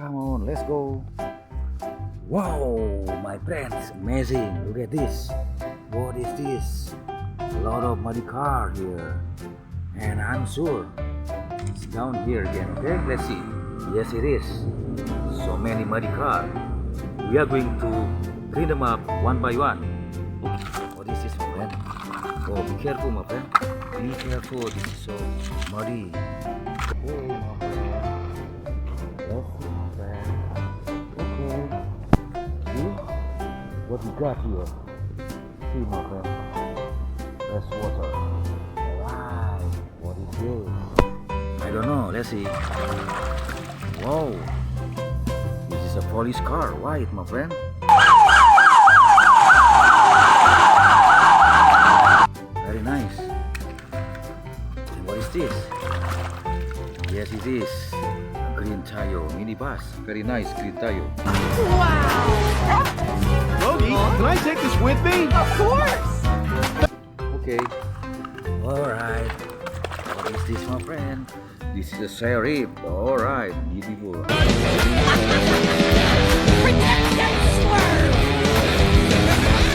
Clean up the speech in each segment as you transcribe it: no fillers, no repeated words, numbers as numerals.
Come on, let's go. Wow, my friends, amazing. Look at this. What is this? A lot of muddy car here. And I'm sure it's down here again. Okay, let's see. Yes, it is. So many muddy car. We are going to clean them up one by one. What is this, my friend? Oh, be careful, my friend. Be careful. This is so muddy. Oh, my friend. Let's see, my friend. Okay. See what we got here? See, my friend. There's water. Alright. What is this? I don't know. Let's see. Whoa. This is a police car. White, my friend. Very nice. And what is this? Yes, it is. A green Tayo minibus. Very nice green Tayo. Wow! Logie, can I take this with me? Of course! Okay. Alright. What is this, my friend? This is a sheriff. Alright. Beautiful.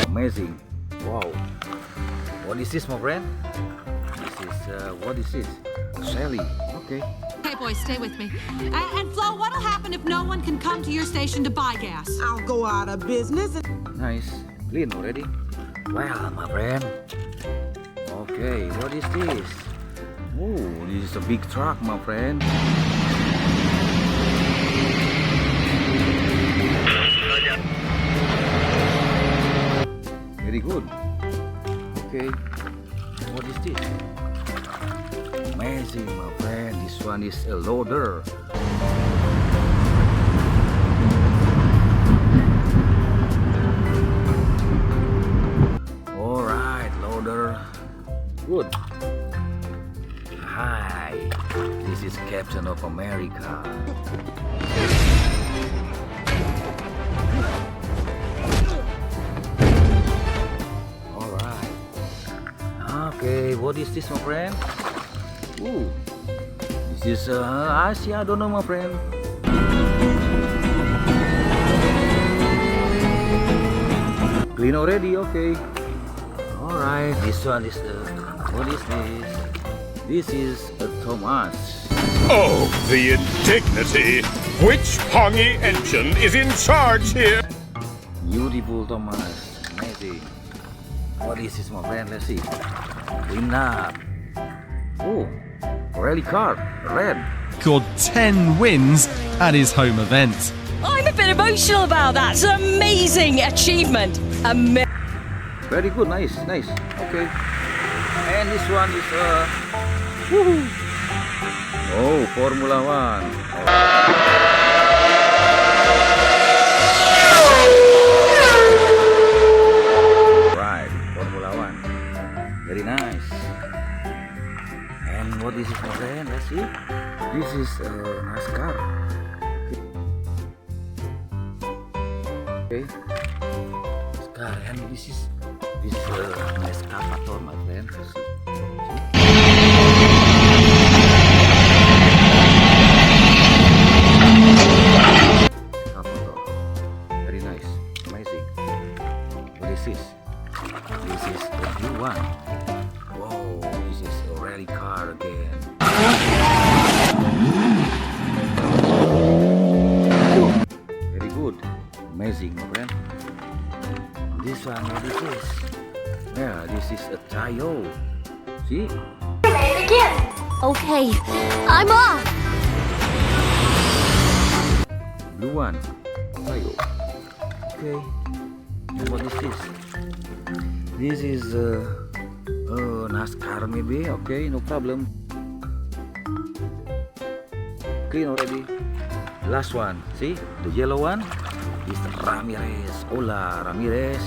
Amazing. Wow. What is this, my friend? This is, what is this? Sally. Okay. Okay, boys, stay with me. And Flo, what'll happen if no one can come to your station to buy gas? I'll go out of business. Nice. Clean already? Well, my friend. Okay, what is this? Oh, this is a big truck, my friend. Very good. Okay. What is this? Amazing, my friend. This one is a loader. Alright, loader. Good. Hi. This is Captain of America. Alright. Okay, what is this, my friend? Ooh. This is I don't know, my friend. Clean already, okay. Alright, this one is what is this? This is a Thomas. Oh, the indignity! Which pongy engine is in charge here? Beautiful Thomas. Amazing. What is this, my friend? Let's see. Clean up. Oh, rally car. Red. Scored 10 wins at his home event. I'm a bit emotional about that. It's an amazing achievement. Very good. Nice. Nice. Okay. And this one is woohoo. Oh, Formula One. Right, Formula One. Very nice. And what is this, my friend? Let's see. This is NASCAR. Okay. NASCAR, and this is Excavator, my friend. See? Excavator. Very nice. Amazing. What is this? This is the new one. Whoa, this is a rally car again. Very good. Amazing, my friend. This one, what is this? Yeah, this is a Tayo. See? Okay, I'm off. Blue one. Tayo. Okay. And what is this? This is NASCAR maybe. Okay, no problem. Clean already. Last one. See? The yellow one is Ramirez. Hola, Ramirez.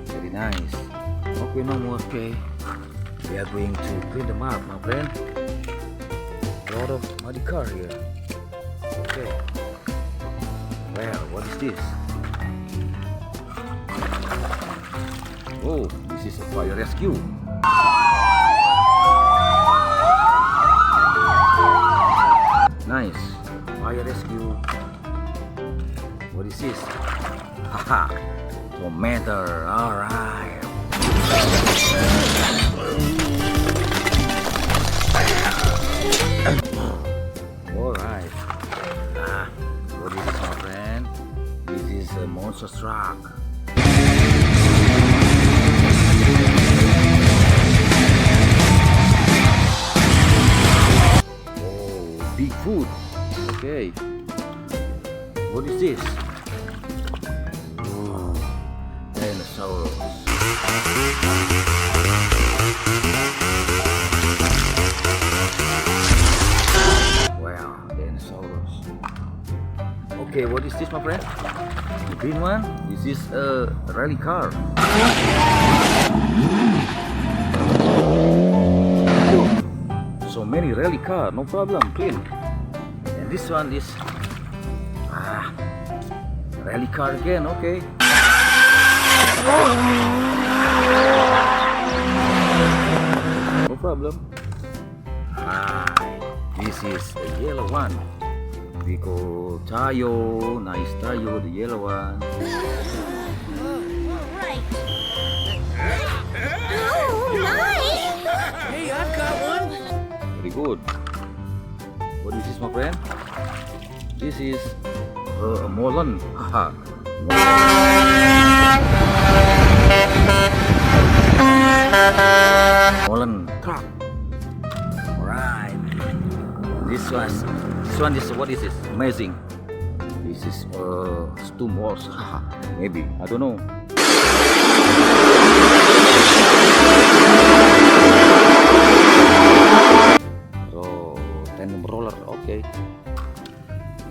Very nice. Okay, no more. Okay. We are going to clean them up, my friend. A lot of muddy car here. Okay. Well, what is this? Oh, this is a fire rescue. good. Okay. What is this? Oh, dinosaurs. Wow, dinosaurs. Okay, what is this, my friend? The green one? This is a rally car. So many rally car, no problem, clean. And this one is rally car again, okay. No problem. This is a yellow one. We go Tayo, nice Tayo, the yellow one. Hey, I've got one. Very good. What is this, my friend? This is a Molen. Haha. Molen truck. Alright. This one is, what is this? Amazing. This is stone walls. Haha. Maybe, I don't know. Tandem roller, okay.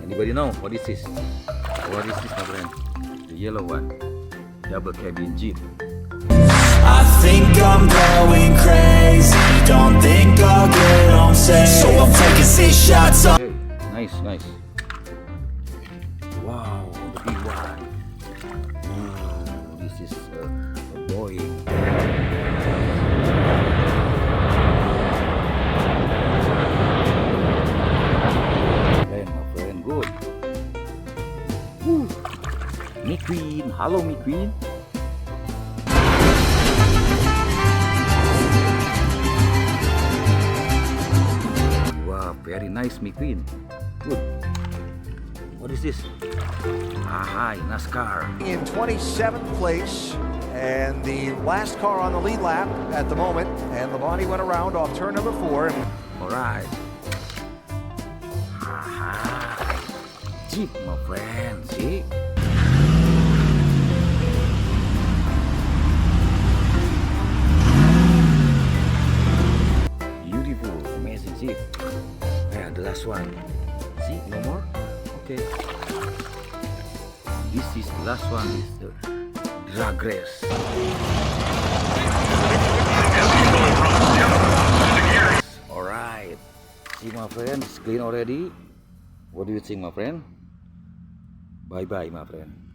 Anybody know what is this? What is this, my friend? The yellow one, double cabin jeep. I think I'm going crazy. Don't think I'll get home safe, so I'm taking 6 shots up. Okay, nice. Wow, the big one. This is a boy. Good. Me Queen, hello me Queen. Wow, very nice me Queen. Good. What is this? Hi, NASCAR. In 27th place, and the last car on the lead lap at the moment, and Labonte went around off turn number 4. All right. Jeep, my friend, see? Beautiful, amazing Jeep. Yeah, the last one. See, no more? Okay. This is the last one, is the drag race. Alright. See, my friend, it's clean already. What do you think, my friend? Bye bye, my friend.